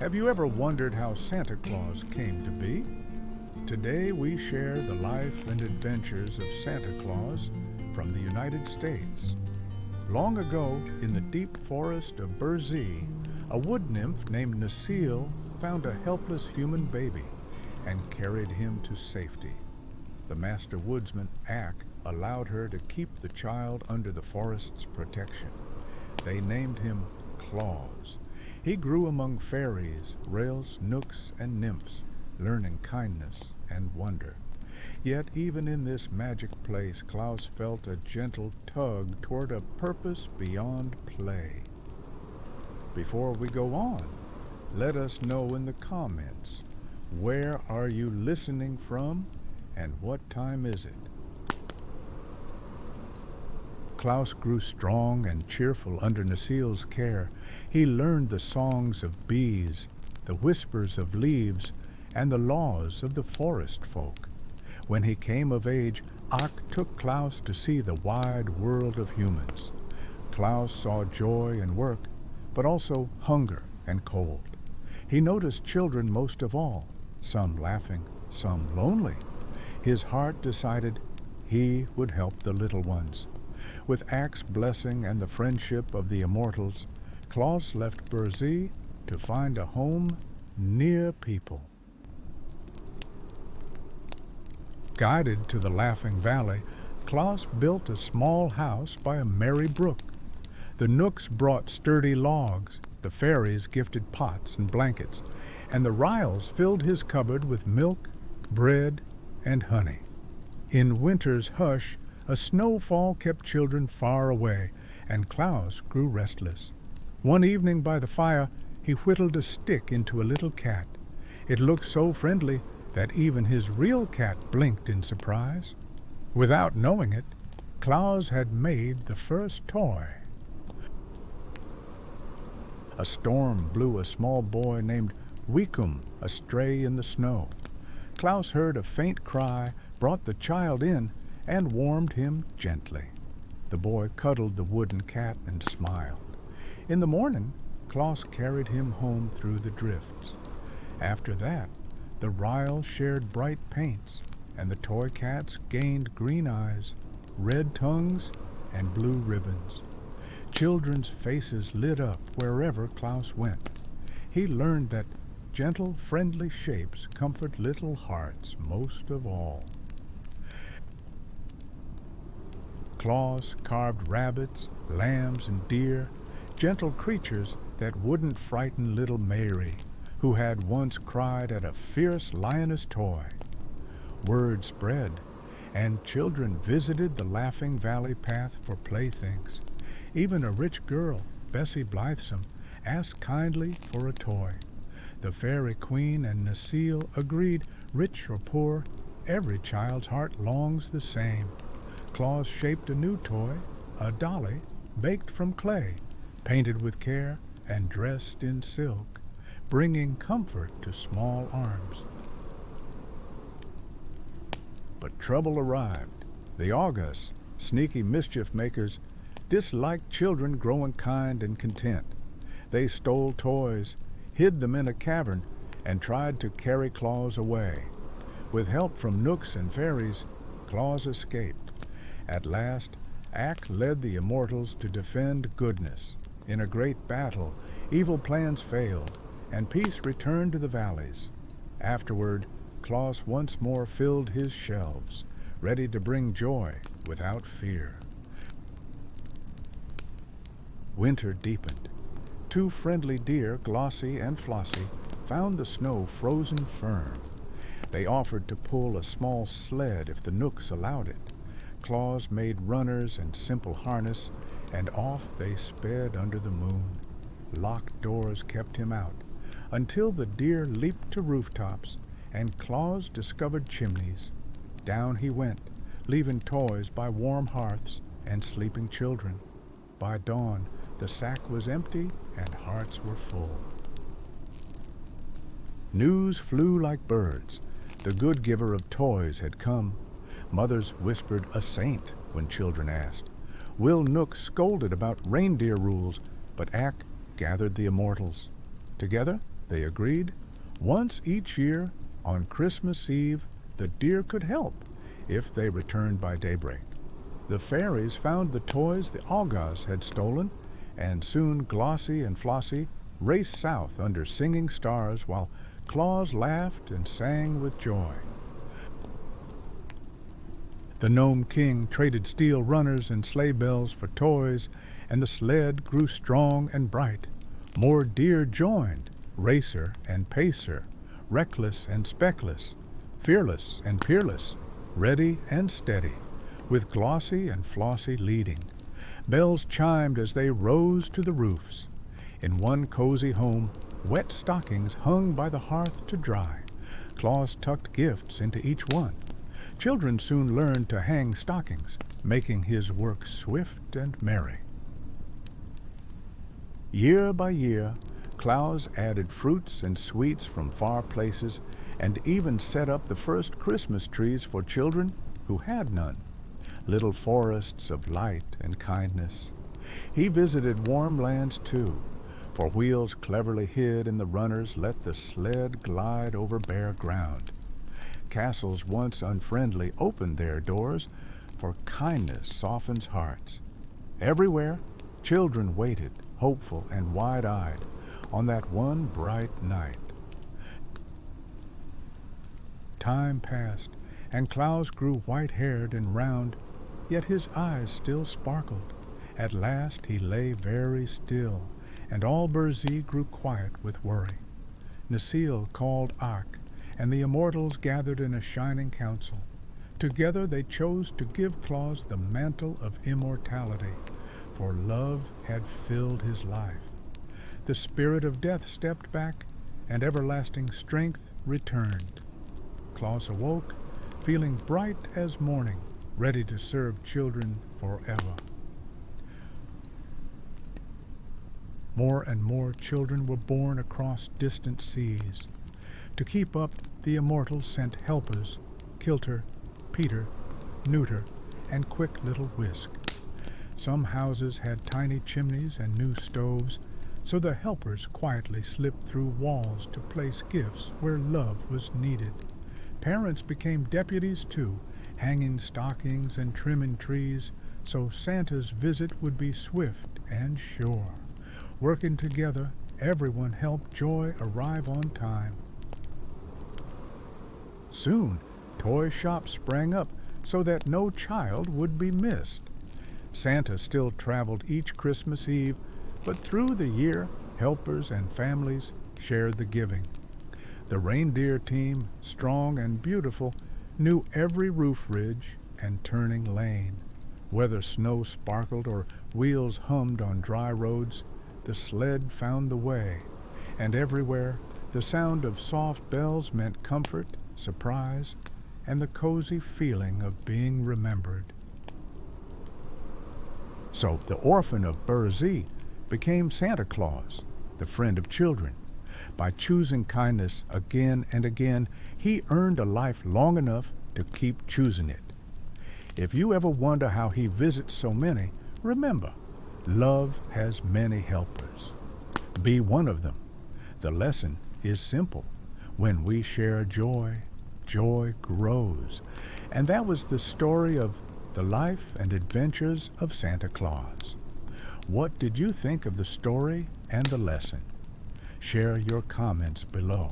Have you ever wondered how Santa Claus came to be? Today we share the life and adventures of Santa Claus from the United States. Long ago, in the deep Forest of Burzee, a wood nymph named Necile found a helpless human baby and carried him to safety. The master woodsman, Ak, allowed her to keep the child under the forest's protection. They named him Claus. He grew among fairies, rails, knooks, and nymphs, learning kindness and wonder. Yet even in this magic place, Claus felt a gentle tug toward a purpose beyond play. Before we go on, let us know in the comments, where are you listening from and what time is it? Claus grew strong and cheerful under Necile's care. He learned the songs of bees, the whispers of leaves, and the laws of the forest folk. When he came of age, Ak took Claus to see the wide world of humans. Claus saw joy and work, but also hunger and cold. He noticed children most of all, some laughing, some lonely. His heart decided he would help the little ones. With Ak's blessing and the friendship of the Immortals, Claus left Burzee to find a home near people. Guided to the Laughing Valley, Claus built a small house by a merry brook. The Knooks brought sturdy logs, the fairies gifted pots and blankets, and the Ryls filled his cupboard with milk, bread, and honey. In winter's hush, a snowfall kept children far away, and Claus grew restless. One evening by the fire, he whittled a stick into a little cat. It looked so friendly that even his real cat blinked in surprise. Without knowing it, Claus had made the first toy. A storm blew a small boy named Weekum astray in the snow. Claus heard a faint cry, brought the child in, and warmed him gently. The boy cuddled the wooden cat and smiled. In the morning, Claus carried him home through the drifts. After that, the Ryls shared bright paints, and the toy cats gained green eyes, red tongues, and blue ribbons. Children's faces lit up wherever Claus went. He learned that gentle, friendly shapes comfort little hearts most of all. Claus carved rabbits, lambs, and deer, gentle creatures that wouldn't frighten little Mary, who had once cried at a fierce lioness toy. Word spread, and children visited the Laughing Valley path for playthings. Even a rich girl, Bessie Blithesome, asked kindly for a toy. The Fairy Queen and Necile agreed, rich or poor, every child's heart longs the same. Claus shaped a new toy, a dolly, baked from clay, painted with care and dressed in silk, bringing comfort to small arms. But trouble arrived. The August, sneaky mischief makers, disliked children growing kind and content. They stole toys, hid them in a cavern, and tried to carry Claus away. With help from Knooks and fairies, Claus escaped. At last, Ak led the Immortals to defend goodness. In a great battle, evil plans failed, and peace returned to the valleys. Afterward, Claus once more filled his shelves, ready to bring joy without fear. Winter deepened. Two friendly deer, Glossy and Flossie, found the snow frozen firm. They offered to pull a small sled if the Knooks allowed it. Claus made runners and simple harness, and off they sped under the moon. Locked doors kept him out, until the deer leaped to rooftops, and Claus discovered chimneys. Down he went, leaving toys by warm hearths and sleeping children. By dawn, the sack was empty and hearts were full. News flew like birds. The good giver of toys had come. Mothers whispered a saint when children asked. Will Nook scolded about reindeer rules, but Ak gathered the Immortals. Together, they agreed. Once each year, on Christmas Eve, the deer could help if they returned by daybreak. The fairies found the toys the Algas had stolen, and soon Glossy and Flossie raced south under singing stars while Claus laughed and sang with joy. The Gnome King traded steel runners and sleigh bells for toys, and the sled grew strong and bright. More deer joined, racer and pacer, reckless and speckless, fearless and peerless, ready and steady, with Glossy and Flossie leading. Bells chimed as they rose to the roofs. In one cozy home, wet stockings hung by the hearth to dry. Claus tucked gifts into each one. Children soon learned to hang stockings, making his work swift and merry. Year by year, Claus added fruits and sweets from far places and even set up the first Christmas trees for children who had none, little forests of light and kindness. He visited warm lands too, for wheels cleverly hid in the runners let the sled glide over bare ground. Castles once unfriendly opened their doors, for kindness softens hearts. Everywhere, children waited, hopeful and wide-eyed, on that one bright night. Time passed, and Claus grew white-haired and round, yet his eyes still sparkled. At last he lay very still, and all Burzee grew quiet with worry. Necile called Ak, and the Immortals gathered in a shining council. Together they chose to give Claus the mantle of immortality, for love had filled his life. The spirit of death stepped back, and everlasting strength returned. Claus awoke, feeling bright as morning, ready to serve children forever. More and more children were born across distant seas. To keep up, the Immortals sent helpers, Kilter, Peter, Neuter, and quick little Whisk. Some houses had tiny chimneys and new stoves, so the helpers quietly slipped through walls to place gifts where love was needed. Parents became deputies too, hanging stockings and trimming trees, so Santa's visit would be swift and sure. Working together, everyone helped joy arrive on time. Soon, toy shops sprang up so that no child would be missed. Santa still traveled each Christmas Eve, but through the year, helpers and families shared the giving. The reindeer team, strong and beautiful, knew every roof ridge and turning lane. Whether snow sparkled or wheels hummed on dry roads, the sled found the way, and everywhere the sound of soft bells meant comfort, surprise, and the cozy feeling of being remembered. So the orphan of Burzee became Santa Claus, the friend of children. By choosing kindness again and again, he earned a life long enough to keep choosing it. If you ever wonder how he visits so many, remember, love has many helpers. Be one of them. The lesson is simple. When we share joy, joy grows. And that was the story of the life and adventures of Santa Claus. What did you think of the story and the lesson? Share your comments below.